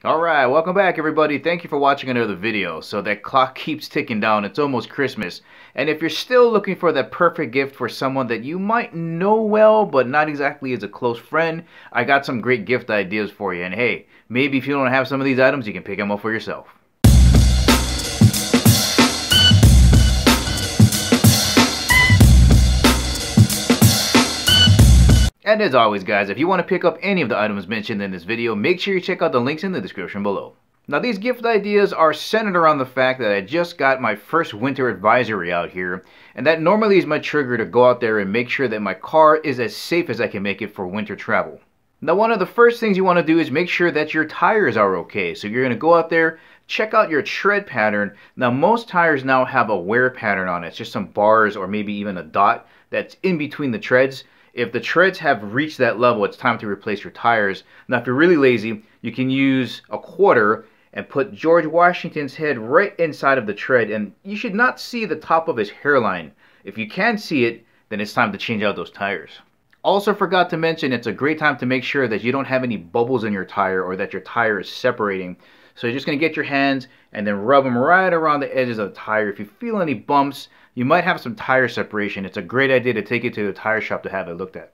Alright, welcome back everybody. Thank you for watching another video. So that clock keeps ticking down. It's almost Christmas. And if you're still looking for that perfect gift for someone that you might know well, but not exactly as a close friend, I got some great gift ideas for you. And hey, maybe if you don't have some of these items, you can pick them up for yourself. And as always guys, if you want to pick up any of the items mentioned in this video, make sure you check out the links in the description below. Now these gift ideas are centered around the fact that I just got my first winter advisory out here, and that normally is my trigger to go out there and make sure that my car is as safe as I can make it for winter travel. Now one of the first things you want to do is make sure that your tires are okay. So you're going to go out there, check out your tread pattern. Now most tires now have a wear pattern on it. It's just some bars or maybe even a dot that's in between the treads. If the treads have reached that level, it's time to replace your tires. Now, if you're really lazy, you can use a quarter and put George Washington's head right inside of the tread, and you should not see the top of his hairline. If you can see it, then it's time to change out those tires. Also forgot to mention, it's a great time to make sure that you don't have any bubbles in your tire or that your tire is separating. So you're just going to get your hands and then rub them right around the edges of the tire. If you feel any bumps, you might have some tire separation. It's a great idea to take it to the tire shop to have it looked at.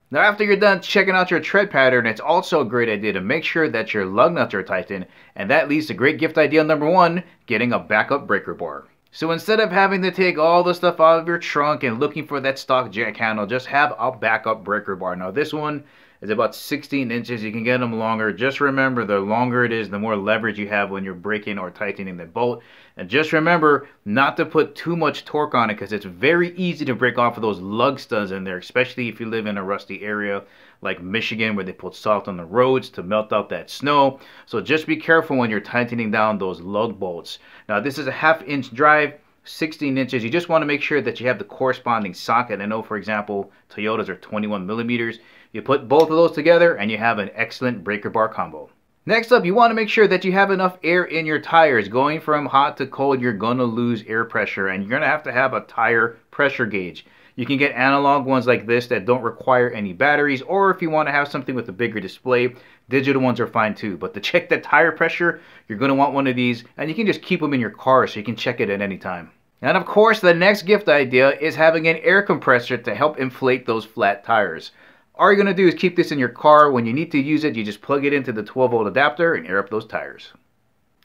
Now after you're done checking out your tread pattern, it's also a great idea to make sure that your lug nuts are tightened, and that leads to great gift idea number one, getting a backup breaker bar. So instead of having to take all the stuff out of your trunk and looking for that stock jack handle, just have a backup breaker bar. Now this one is about 16 inches. You can get them longer. Just remember, the longer it is, the more leverage you have when you're braking or tightening the bolt. And just remember not to put too much torque on it, because it's very easy to break off of those lug studs in there, especially if you live in a rusty area like Michigan where they put salt on the roads to melt out that snow. So just be careful when you're tightening down those lug bolts. Now this is a 1/2 inch drive, 16 inches. You just want to make sure that you have the corresponding socket. I know, for example, Toyotas are 21 millimeters. You put both of those together and you have an excellent breaker bar combo. Next up, you want to make sure that you have enough air in your tires. Going from hot to cold, you're going to lose air pressure, and you're going to have a tire pressure gauge. You can get analog ones like this that don't require any batteries, or if you want to have something with a bigger display, digital ones are fine too. But to check that tire pressure, you're going to want one of these, and you can just keep them in your car so you can check it at any time. And of course, the next gift idea is having an air compressor to help inflate those flat tires. All you're going to do is keep this in your car. When you need to use it, you just plug it into the 12-volt adapter and air up those tires.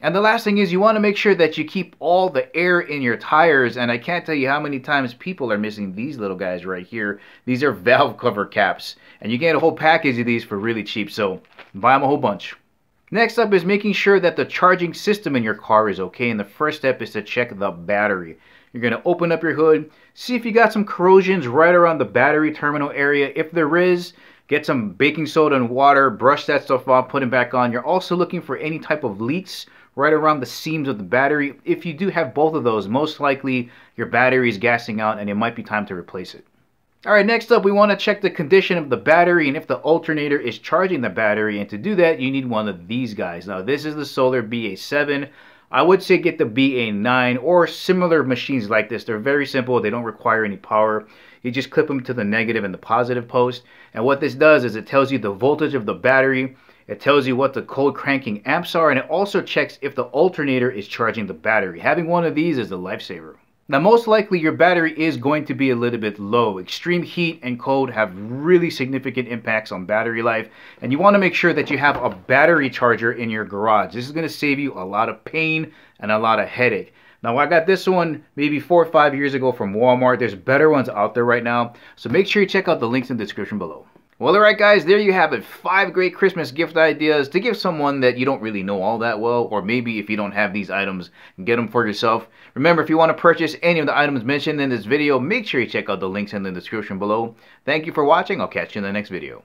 And the last thing is you want to make sure that you keep all the air in your tires. And I can't tell you how many times people are missing these little guys right here. These are valve cover caps. And you get a whole package of these for really cheap, so buy them a whole bunch. Next up is making sure that the charging system in your car is okay. And the first step is to check the battery. You're going to open up your hood, see if you got some corrosions right around the battery terminal area. If there is, get some baking soda and water, brush that stuff off, put it back on. You're also looking for any type of leaks right around the seams of the battery. If you do have both of those, most likely your battery is gassing out and it might be time to replace it. Alright, next up we want to check the condition of the battery and if the alternator is charging the battery. And to do that, you need one of these guys. Now this is the Solar BA7. I would say get the BA9 or similar machines like this. They're very simple. They don't require any power. You just clip them to the negative and the positive post. And what this does is it tells you the voltage of the battery. It tells you what the cold cranking amps are. And it also checks if the alternator is charging the battery. Having one of these is a lifesaver. Now most likely your battery is going to be a little bit low. Extreme heat and cold have really significant impacts on battery life, and you want to make sure that you have a battery charger in your garage. This is going to save you a lot of pain and a lot of headache. Now I got this one maybe 4 or 5 years ago from Walmart. There's better ones out there right now, so make sure you check out the links in the description below. Well, alright guys, there you have it. 5 great Christmas gift ideas to give someone that you don't really know all that well, or maybe if you don't have these items, get them for yourself. Remember, if you want to purchase any of the items mentioned in this video, make sure you check out the links in the description below. Thank you for watching. I'll catch you in the next video.